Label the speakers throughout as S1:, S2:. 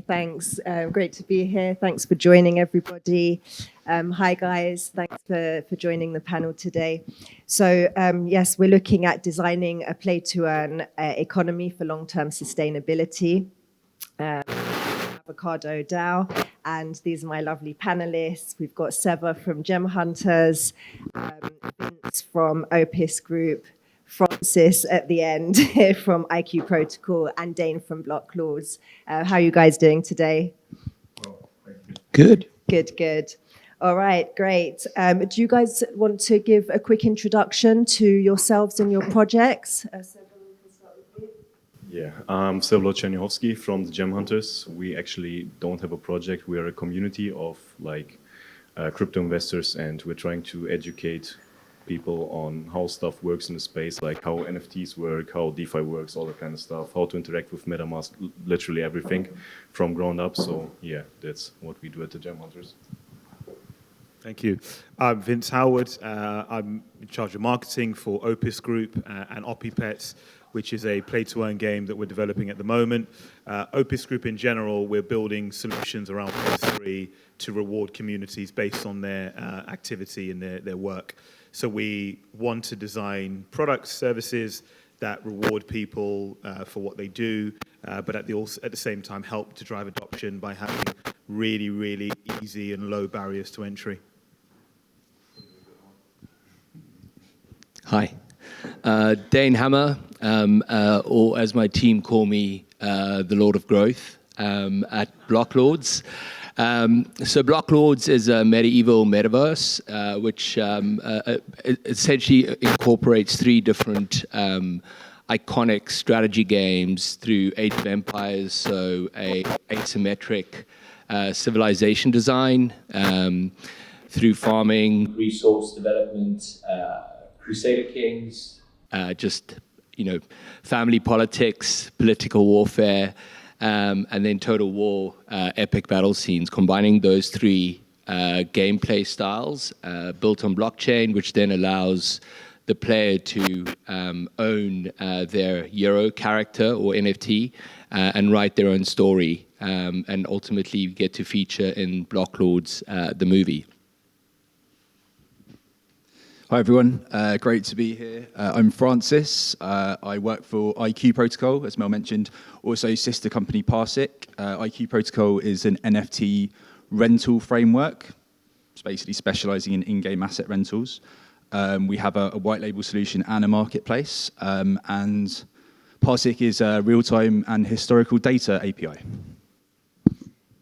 S1: Thanks. Great to be here. Thanks for joining, everybody. Hi, guys. Thanks for joining the panel today. So, yes, we're looking at designing a play-to-earn economy for long-term sustainability. Avocado Dow, and these are my lovely panelists. We've got Seva from Gem Hunters, Vince from Opis Group, Francis at the end from IQ Protocol, and Dane from Block Lords. How are you guys doing today?
S2: Well, thank you.
S3: Good.
S1: Good. All right, great. Do you guys want to give a quick introduction to yourselves and your projects?
S2: Yeah, I'm Vsevolod Chernyahovski from the Gem Hunters. We actually don't have a project. We are a community of crypto investors, and we're trying to educate people on how stuff works in the space, like how NFTs work, how DeFi works, all that kind of stuff, how to interact with MetaMask, literally everything from ground up. So yeah, that's what we do at the Gem Hunters.
S4: Thank you. I'm Vince Howard. I'm in charge of marketing for Opis Group and Opipets, which is a play-to-earn game that we're developing at the moment. Opis Group in general, we're building solutions around Web3 to reward communities based on their activity and their work. So we want to design products, services that reward people for what they do, but at the same time help to drive adoption by having really, really easy and low barriers to entry.
S3: Hi. Dane Hammer, or as my team call me, the Lord of Growth at Block Lords. So Block Lords is a medieval metaverse, which essentially incorporates three different iconic strategy games through Age of Empires, so a asymmetric civilization design, through farming, resource development, Crusader Kings, family politics, political warfare, and then Total War, epic battle scenes, combining those three gameplay styles built on blockchain, which then allows the player to own their hero character or NFT and write their own story, and ultimately get to feature in Block Lords, the movie.
S5: Hi everyone, great to be here. I'm Francis. I work for IQ Protocol, as Mel mentioned, also sister company Parsec. IQ Protocol is an NFT rental framework. It's basically specializing in in-game asset rentals. We have a white label solution and a marketplace, and Parsec is a real-time and historical data API.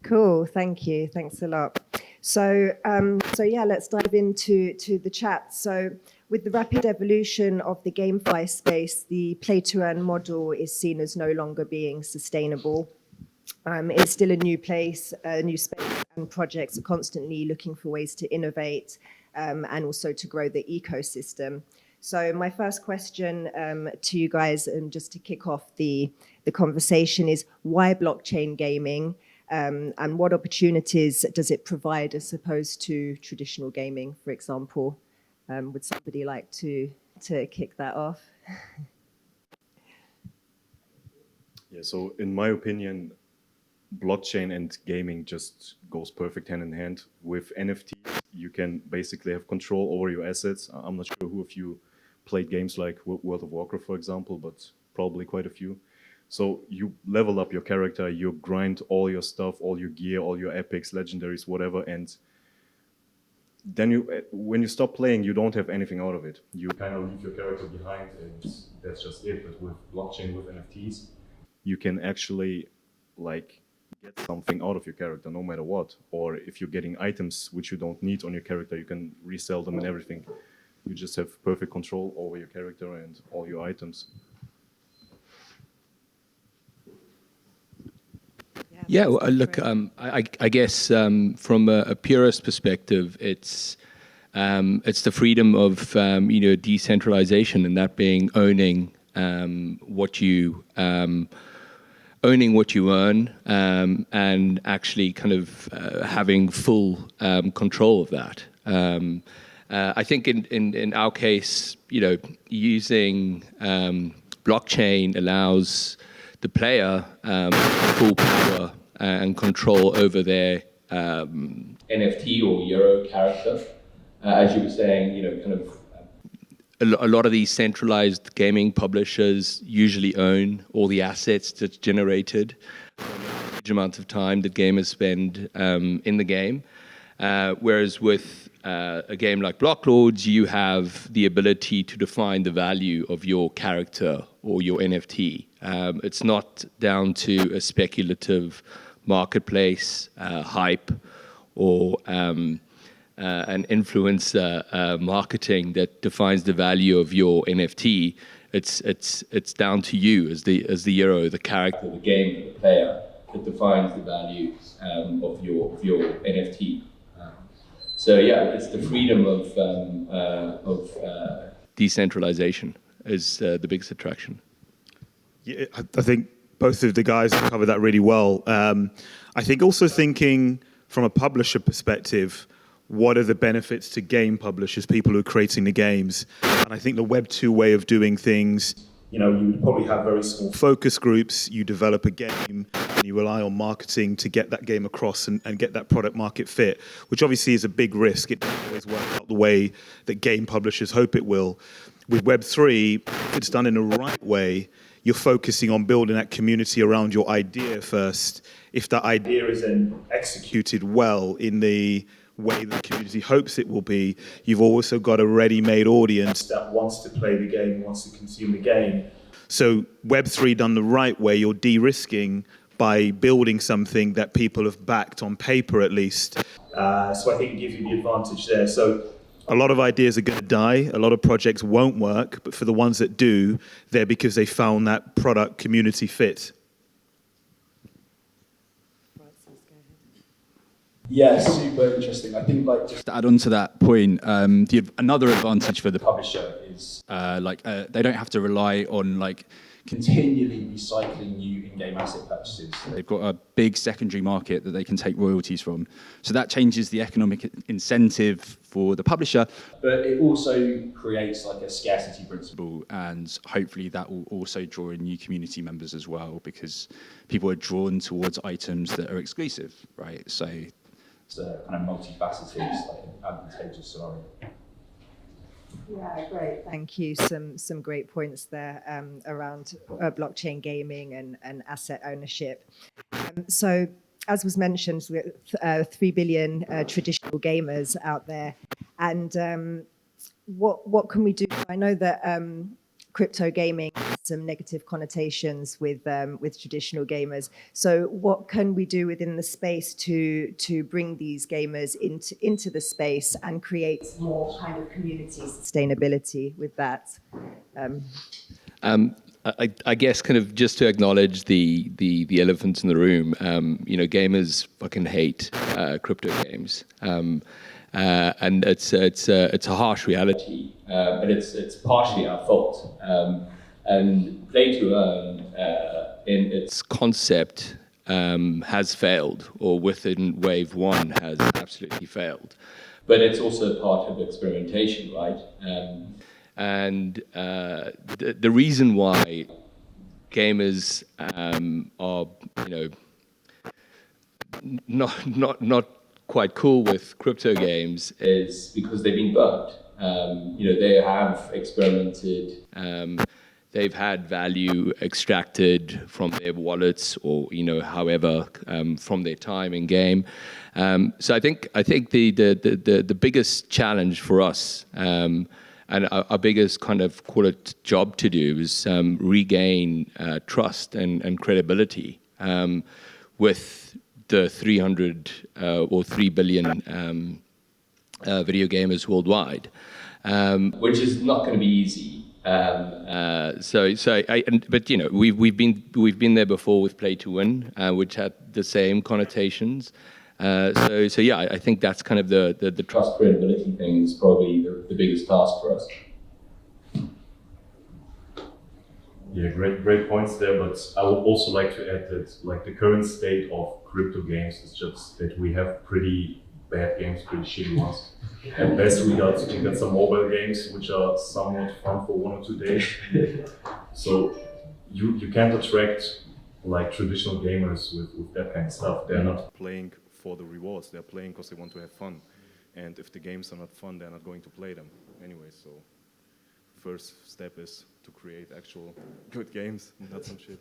S1: Cool, thank you. Thanks a lot. So yeah, let's dive into the chat. So with the rapid evolution of the GameFi space, the play-to-earn model is seen as no longer being sustainable. It's still a new place, a new space, and projects are constantly looking for ways to innovate and also to grow the ecosystem. So my first question to you guys, and just to kick off the conversation, is why blockchain gaming? And what opportunities does it provide as opposed to traditional gaming, for example? Would somebody like to kick that off?
S2: Yeah, so in my opinion, blockchain and gaming just goes perfect hand in hand. With NFTs, you can basically have control over your assets. I'm not sure who of you played games like World of Warcraft, for example, but probably quite a few. So you level up your character, you grind all your stuff, all your gear, all your epics, legendaries, whatever, and then when you stop playing, you don't have anything out of it. You kind of leave your character behind, and that's just it. But with blockchain, with NFTs, you can actually get something out of your character no matter what. Or if you're getting items which you don't need on your character, you can resell them and everything. You just have perfect control over your character and all your items.
S3: Yeah, well, look, I guess from a purist perspective, it's the freedom of decentralization, and that being owning what you earn, and actually kind of having full control of that. I think in our case, using blockchain allows the player full power and control over their NFT or Euro character. As you were saying, kind of a lot of these centralized gaming publishers usually own all the assets that's generated from a huge amount of time that gamers spend in the game. Whereas with a game like Blocklords, you have the ability to define the value of your character or your NFT. It's not down to a speculative marketplace hype or an influencer marketing that defines the value of your NFT. It's down to you as the hero, the character, the game, the player that defines the value of your NFT. So yeah, it's the freedom of decentralization is the biggest attraction.
S4: Yeah, I think both of the guys have covered that really well. I think also thinking from a publisher perspective, what are the benefits to game publishers, people who are creating the games? And I think the Web 2 way of doing things, you would probably have very small focus groups, you develop a game, and you rely on marketing to get that game across and get that product market fit, which obviously is a big risk. It doesn't always work out the way that game publishers hope it will. With Web 3, if it's done in the right way, you're focusing on building that community around your idea first. If that idea is then executed well in the way the community hopes it will be, you've also got a ready-made audience that wants to play the game, wants to consume the game. So Web3 done the right way, you're de-risking by building something that people have backed on paper at least. So I think it gives you the advantage there. So a lot of ideas are going to die, a lot of projects won't work, but for the ones that do, they're because they found that product community fit.
S5: Yeah, super interesting. I think, just to add on to that point, another advantage for the publisher is they don't have to rely on continually recycling new in-game asset purchases. They've got a big secondary market that they can take royalties from. So that changes the economic incentive for the publisher, but it also creates a scarcity principle, and hopefully that will also draw in new community members as well, because people are drawn towards items that are exclusive, right? So it's a kind of multifaceted, advantageous scenario.
S1: Yeah, great. Thank you. Some great points there around blockchain gaming and asset ownership. So, as was mentioned, we have 3 billion traditional gamers out there, and what can we do? I know that crypto gaming has some negative connotations with traditional gamers. So what can we do within the space to bring these gamers into the space and create more kind of community sustainability with that?
S3: I guess kind of just to acknowledge the elephant in the room, gamers fucking hate crypto games. And it's a harsh reality, but it's partially our fault. And play to earn in its concept has failed, or within wave one has absolutely failed. But it's also part of experimentation, right? And the reason why gamers are not quite cool with crypto games is because they've been burnt. They have experimented. They've had value extracted from their wallets, or however, from their time in game. So I think the biggest challenge for us, and our biggest kind of call it job to do, is regain trust and credibility with the 300 or 3 billion video gamers worldwide, which is not going to be easy. But we've been there before with Play to Win, which had the same connotations. So yeah, I think that's kind of the trust credibility thing is probably the biggest task for us.
S2: Yeah, great points there. But I would also like to add that the current state of crypto games is just that we have pretty bad games, pretty shitty ones. At best, we got some mobile games which are somewhat fun for 1 or 2 days. So you can't attract like traditional gamers with that kind of stuff. They're not playing for the rewards. They're playing because they want to have fun. And if the games are not fun, they're not going to play them anyway. So first step is to create actual good games, not some shit.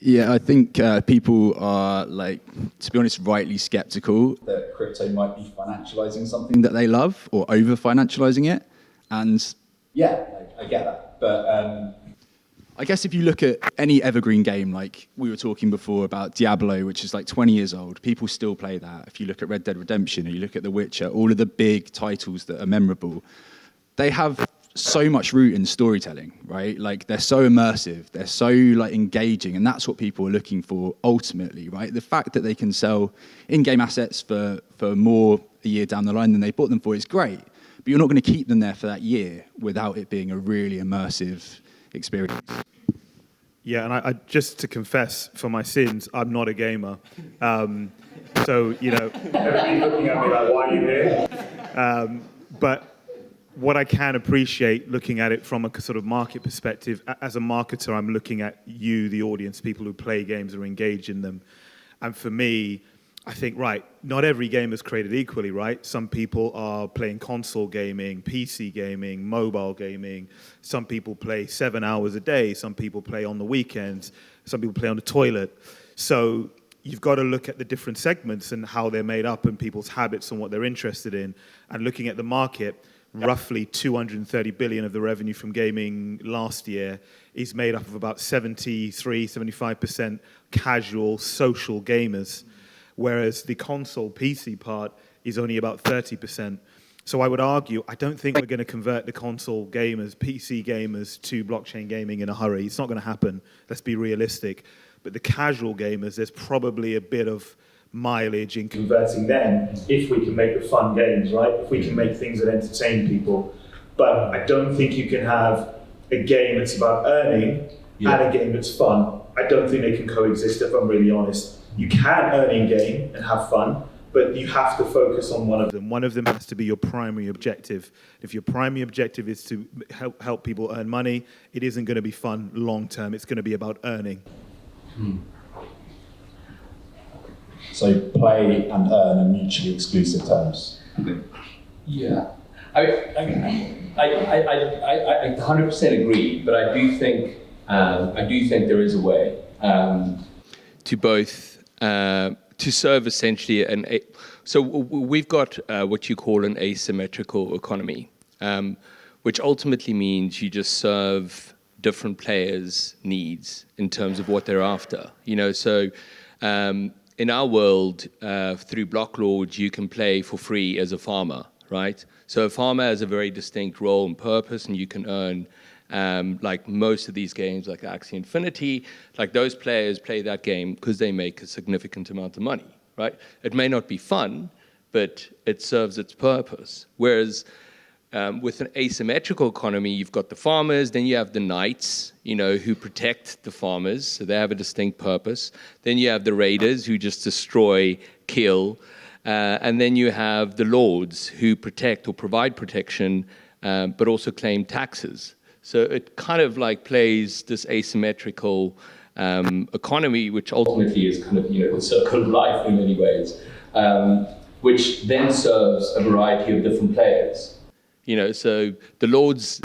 S5: Yeah, I think people are, like, to be honest, rightly skeptical that crypto might be financializing something that they love or over-financializing it. And yeah, I get that. But I guess if you look at any evergreen game, like we were talking before about Diablo, which is like 20 years old, people still play that. If you look at Red Dead Redemption or you look at The Witcher, all of the big titles that are memorable, they have so much root in storytelling, right? Like they're so immersive, they're so like engaging, and that's what people are looking for ultimately, right? The fact that they can sell in-game assets for more a year down the line than they bought them for is great, but you're not going to keep them there for that year without it being a really immersive experience.
S4: Yeah, and I just to confess for my sins, I'm not a gamer. So, you know, everybody's looking at me like, why are you here? But what I can appreciate looking at it from a sort of market perspective, as a marketer, I'm looking at you, the audience, people who play games or engage in them. And for me, I think, right, not every game is created equally, right? Some people are playing console gaming, PC gaming, mobile gaming. Some people play 7 hours a day. Some people play on the weekends. Some people play on the toilet. So you've got to look at the different segments and how they're made up and people's habits and what they're interested in. And looking at the market, roughly 230 billion of the revenue from gaming last year is made up of about 75% casual social gamers, whereas the console PC part is only about 30%. So I would argue, I don't think we're going to convert the console gamers, PC gamers, to blockchain gaming in a hurry. It's not going to happen. Let's be realistic. But the casual gamers, there's probably a bit of mileage in converting them if we can make the fun games, right? If we can make things that entertain people. But I don't think you can have a game that's about earning and a game that's fun. I don't think they can coexist, if I'm really honest. You can earn in game and have fun, but you have to focus on one of them. One of them has to be your primary objective. If your primary objective is to help people earn money, it isn't going to be fun long term. It's going to be about earning.
S6: So play and earn are mutually exclusive terms.
S3: Yeah, I 100% agree, but I do think there is a way to both to serve essentially so we've got what you call an asymmetrical economy, which ultimately means you just serve different players' needs in terms of what they're after. You know, so. In our world, through Blocklords, you can play for free as a farmer, right? So a farmer has a very distinct role and purpose, and you can earn, like most of these games, like Axie Infinity, like those players play that game because they make a significant amount of money, right? It may not be fun, but it serves its purpose. Whereas with an asymmetrical economy, you've got the farmers, then you have the knights, you know, who protect the farmers, so they have a distinct purpose. Then you have the raiders who just destroy, kill, and then you have the lords who protect or provide protection, but also claim taxes. So it kind of like plays this asymmetrical economy, which ultimately is kind of, you know, the circle of life in many ways, which then serves a variety of different players. You know, so the lords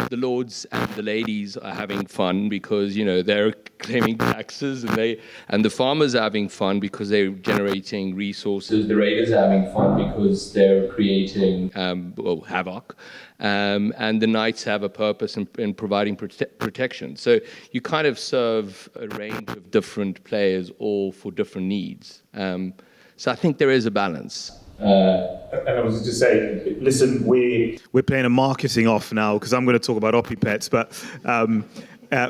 S3: and the ladies are having fun because, you know, they're claiming taxes, and the farmers are having fun because they're generating resources. The raiders are having fun because they're creating havoc, and the knights have a purpose in providing protection. So you kind of serve a range of different players, all for different needs. So I think there is a balance.
S4: And I was just saying, listen, we're playing a marketing off now because I'm going to talk about Opis Pets, but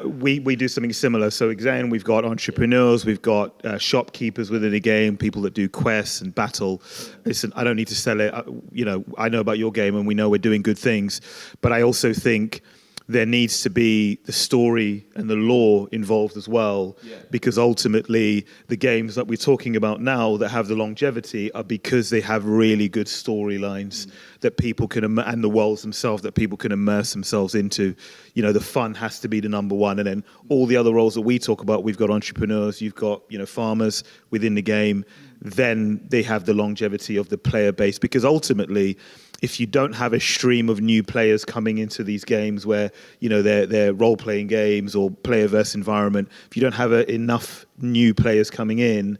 S4: we do something similar. So again, we've got entrepreneurs, we've got shopkeepers within the game, people that do quests and battle. Listen, I don't need to sell it. You know, I know about your game and we know we're doing good things, but I also think there needs to be the story and the lore involved as well, because ultimately the games that we're talking about now that have the longevity are because they have really good storylines that people can, and the worlds themselves that people can immerse themselves into. You know, the fun has to be the number one, and then all the other roles that we talk about, we've got entrepreneurs, you've got, you know, farmers within the game, then they have the longevity of the player base, because ultimately, if you don't have a stream of new players coming into these games where, you know, they're role-playing games or player-verse environment, if you don't have enough new players coming in,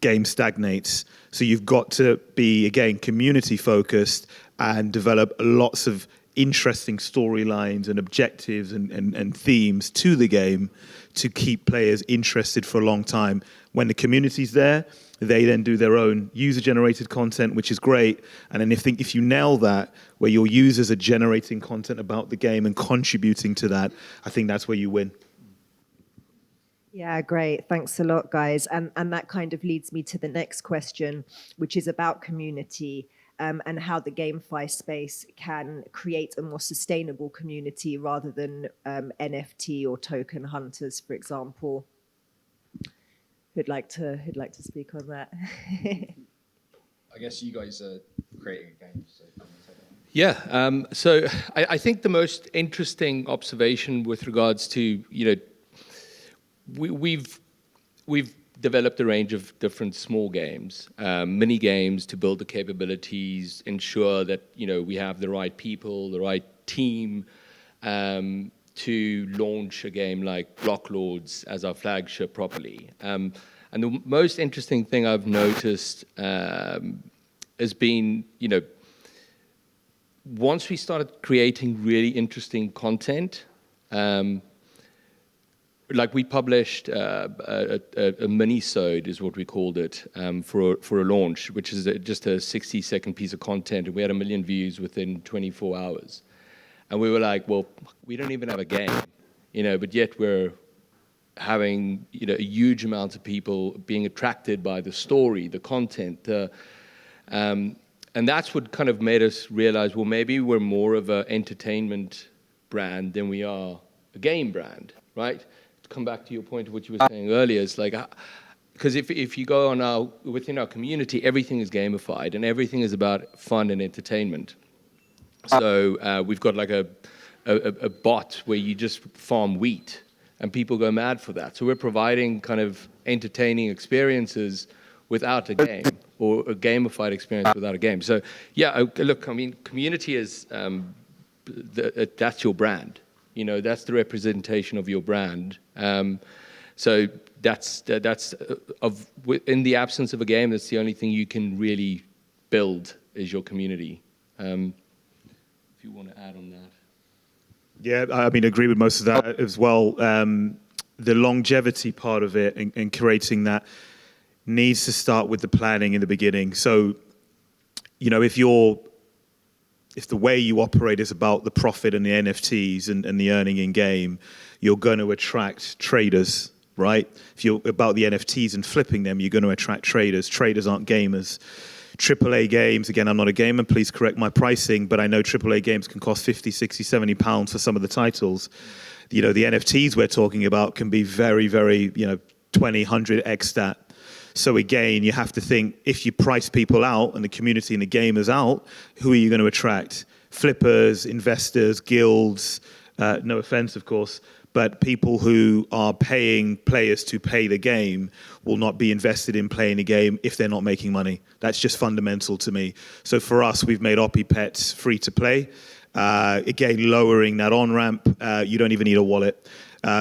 S4: game stagnates. So you've got to be, again, community-focused and develop lots of interesting storylines and objectives and themes to the game to keep players interested for a long time. When the community's there, they then do their own user-generated content, which is great. And then if you nail that, where your users are generating content about the game and contributing to that, I think that's where you win.
S1: Yeah, great. Thanks a lot, guys. And that kind of leads me to the next question, which is about community and how the GameFi space can create a more sustainable community rather than NFT or token hunters, for example. Who'd like to speak on that?
S5: I guess you guys are creating a game, so.
S3: Yeah, so I think the most interesting observation with regards to, you know, we've developed a range of different small games, mini games to build the capabilities, ensure that, you know, we have the right people, the right team to launch a game like Block Lords as our flagship properly. And the most interesting thing I've noticed has been, you know, once we started creating really interesting content, like we published a mini-sode is what we called it for a launch, which is just a 60-second piece of content, and we had 1 million views within 24 hours. And we were like, well, we don't even have a game, you know, but yet we're having, you know, a huge amount of people being attracted by the story, the content, and that's what kind of made us realize, well, maybe we're more of an entertainment brand than we are a game brand, right? To come back to your point of what you were saying earlier, it's like, because if you go on within our community, everything is gamified and everything is about fun and entertainment. So we've got like a bot where you just farm wheat and people go mad for that. So we're providing kind of entertaining experiences without a game, or a gamified experience without a game. So yeah, look, I mean, community is, that's your brand. You know, that's the representation of your brand. So that's in the absence of a game, that's the only thing you can really build is your community. If you want to add on that.
S4: Yeah, I mean, I agree with most of that as well. The longevity part of it and creating that needs to start with the planning in the beginning. So, you know, if the way you operate is about the profit and the NFTs and the earning in game, you're going to attract traders, right? If you're about the NFTs and flipping them, you're going to attract traders. Traders aren't gamers. AAA games, again, I'm not a gamer, please correct my pricing, but I know AAA games can cost 50, 60, 70 pounds for some of the titles. You know, the NFTs we're talking about can be very, very, you know, 20, 100x that. So again, you have to think, if you price people out and the community and the gamers out, who are you going to attract? Flippers, investors, guilds, no offense, of course, but people who are paying players to pay the game will not be invested in playing the game if they're not making money. That's just fundamental to me. So for us, we've made Opis Pets free to play. Again, lowering that on-ramp. You don't even need a wallet.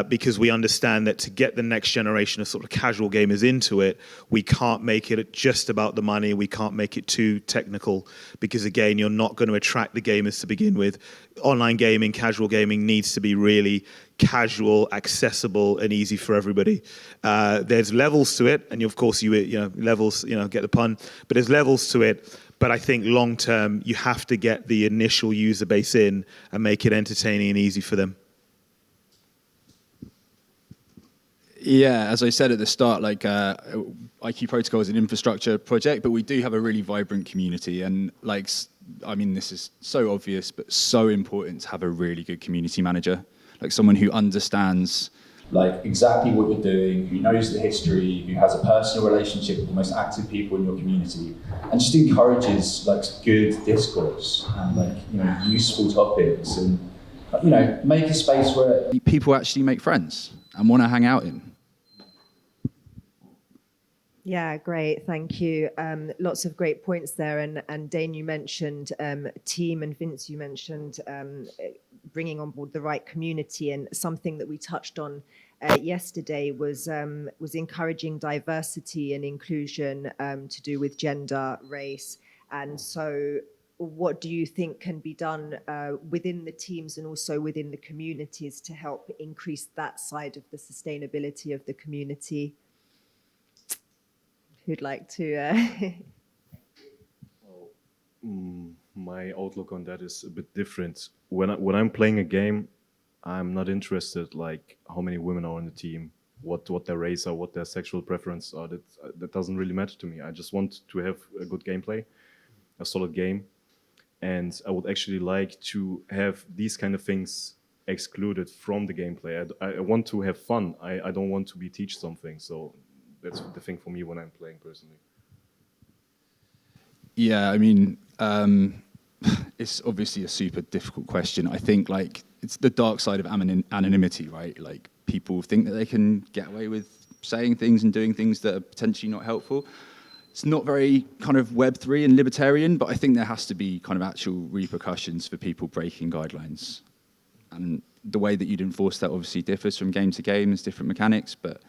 S4: Because we understand that to get the next generation of sort of casual gamers into it, we can't make it just about the money. We can't make it too technical because, again, you're not going to attract the gamers to begin with. Online gaming, casual gaming needs to be really casual, accessible, and easy for everybody. There's levels to it, and of course, levels, get the pun, but there's levels to it. But I think long term, you have to get the initial user base in and make it entertaining and easy for them.
S5: Yeah, as I said at the start, like IQ Protocol is an infrastructure project, but we do have a really vibrant community. And like, I mean, this is so obvious, but so important to have a really good community manager, like someone who understands
S6: like exactly what you're doing, who knows the history, who has a personal relationship with the most active people in your community, and just encourages like good discourse and like, you know, useful topics, and, you know, make a space where
S5: people actually make friends and want to hang out in.
S1: Yeah, great. Thank you. Lots of great points there. And Dane, you mentioned team, and Vince, you mentioned bringing on board the right community. And something that we touched on yesterday was encouraging diversity and inclusion to do with gender, race. And so what do you think can be done within the teams and also within the communities to help increase that side of the sustainability of the community? Who'd like to?
S2: My outlook on that is a bit different. When I'm playing a game, I'm not interested like how many women are on the team, what their race are, what their sexual preference are. That doesn't really matter to me. I just want to have a good gameplay, a solid game, and I would actually like to have these kind of things excluded from the gameplay. I want to have fun. I don't want to teach something. So that's the thing for me when I'm playing personally.
S5: Yeah, I mean, it's obviously a super difficult question. I think like it's the dark side of anonymity, right? Like people think that they can get away with saying things and doing things that are potentially not helpful. It's not very kind of Web3 and libertarian, but I think there has to be kind of actual repercussions for people breaking guidelines. And the way that you'd enforce that obviously differs from game to game, there's different mechanics, but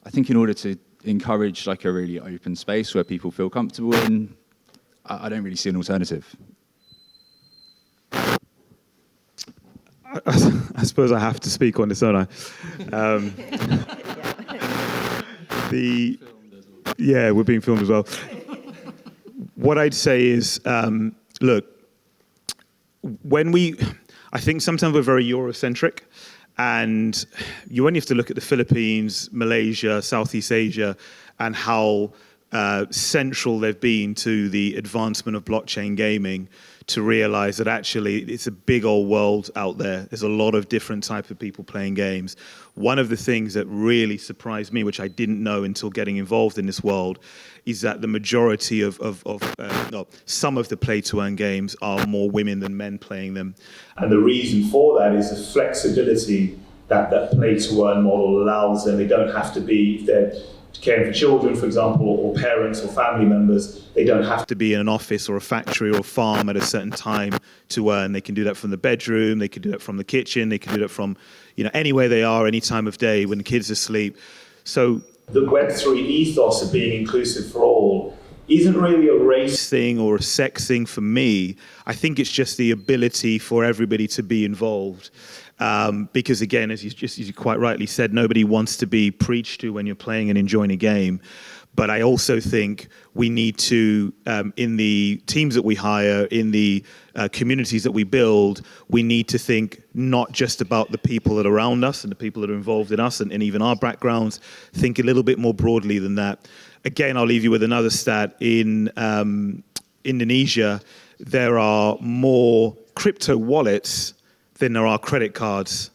S5: I think in order to encourage like a really open space where people feel comfortable in, I don't really see an alternative.
S4: I suppose I have to speak on this, don't I? Yeah, we're being filmed as well. What I'd say is, look, I think sometimes we're very Eurocentric, and you only have to look at the Philippines, Malaysia, Southeast Asia, and how central they've been to the advancement of blockchain gaming to realize that actually it's a big old world out there. There's a lot of different types of people playing games. One of the things that really surprised me, which I didn't know until getting involved in this world, is that the majority of some of the play-to-earn games are more women than men playing them. And the reason for that is the flexibility that play-to-earn model allows them. They don't have to be, if they're caring for children, for example, or parents or family members, they don't have to be in an office or a factory or a farm at a certain time to earn. They can do that from the bedroom, they can do that from the kitchen, they can do that from, you know, anywhere they are, any time of day when the kids are asleep. So the Web3 ethos of being inclusive for all isn't really a race thing or a sex thing for me. I think it's just the ability for everybody to be involved. Because again, as you quite rightly said, nobody wants to be preached to when you're playing and enjoying a game. But I also think we need to, in the teams that we hire, in the communities that we build, we need to think not just about the people that are around us and the people that are involved in us and even our backgrounds, think a little bit more broadly than that. Again, I'll leave you with another stat. In Indonesia, there are more crypto wallets than there are credit cards.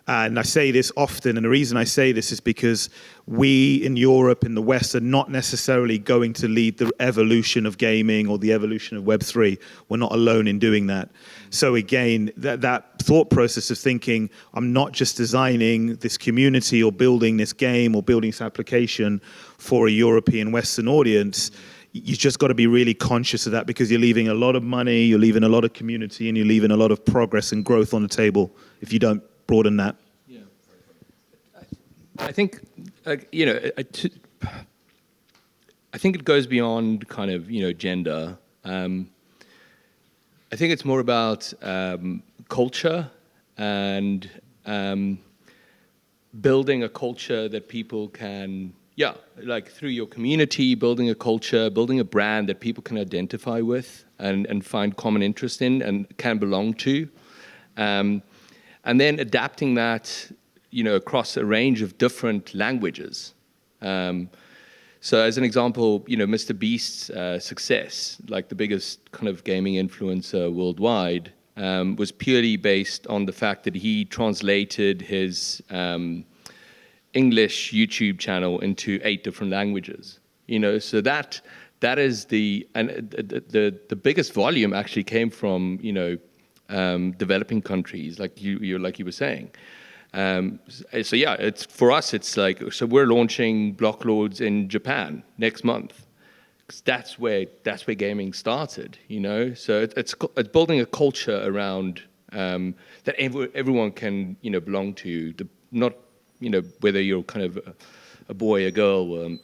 S4: And I say this often, and the reason I say this is because we in Europe, in the West, are not necessarily going to lead the evolution of gaming or the evolution of Web3. We're not alone in doing that. So again, that thought process of thinking, I'm not just designing this community or building this game or building this application for a European Western audience, you just got to be really conscious of that, because you're leaving a lot of money, you're leaving a lot of community, and you're leaving a lot of progress and growth on the table if you don't broaden that.
S3: Yeah, I think I think it goes beyond kind of gender. I think it's more about culture and building a culture that people can. Yeah, like through your community, building a culture, building a brand that people can identify with and find common interest in and can belong to. And then adapting that across a range of different languages. So as an example, Mr. Beast's success, like the biggest kind of gaming influencer worldwide, was purely based on the fact that he translated his English YouTube channel into 8 different languages. So that is the biggest volume actually came from developing countries, like you were saying. So yeah, it's for us. It's like, so we're launching Block Lords in Japan next month. 'Cause that's where gaming started. So it's building a culture around that everyone can belong to. Not whether you're kind of a boy, a girl,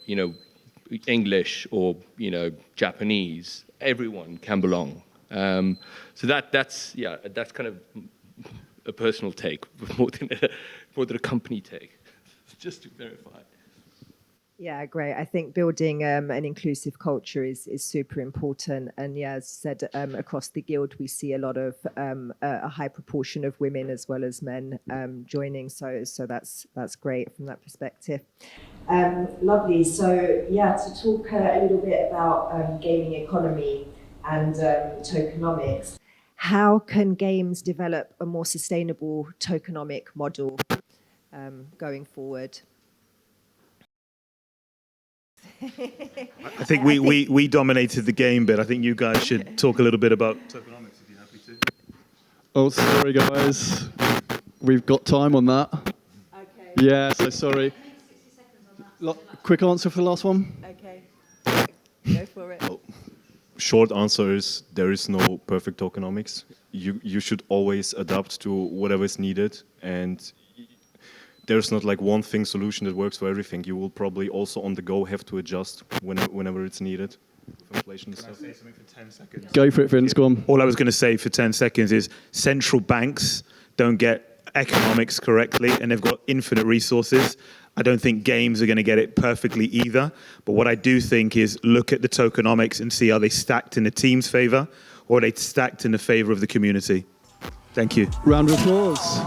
S3: English or Japanese. Everyone can belong. So that's kind of a personal take more than a company take, just to verify.
S1: Yeah, great. I think building an inclusive culture is super important. And yeah, as I said, across the guild, we see a lot of a high proportion of women as well as men joining. So that's great from that perspective. Lovely. So yeah, to talk a little bit about gaming economy and tokenomics. How can games develop a more sustainable tokenomic model going forward?
S4: I think we dominated the game bit. I think you guys should talk a little bit about tokenomics if you're happy to.
S7: Oh, sorry, guys. We've got time on that.
S1: Okay.
S7: Yeah, so sorry. Quick answer for the last one?
S1: Okay. Go for it.
S2: Short answer is there is no perfect tokenomics. You should always adapt to whatever is needed, and there's not like one thing solution that works for everything. You will probably also on the go have to adjust whenever it's needed. Inflation and stuff.
S4: Can I say something for 10 seconds?
S7: Go for it, Vince, go on.
S4: All I was going to say for 10 seconds is central banks don't get economics correctly, and they've got infinite resources. I don't think games are going to get it perfectly either. But what I do think is look at the tokenomics and see, are they stacked in the team's favor or are they stacked in the favor of the community? Thank you.
S7: Round of applause.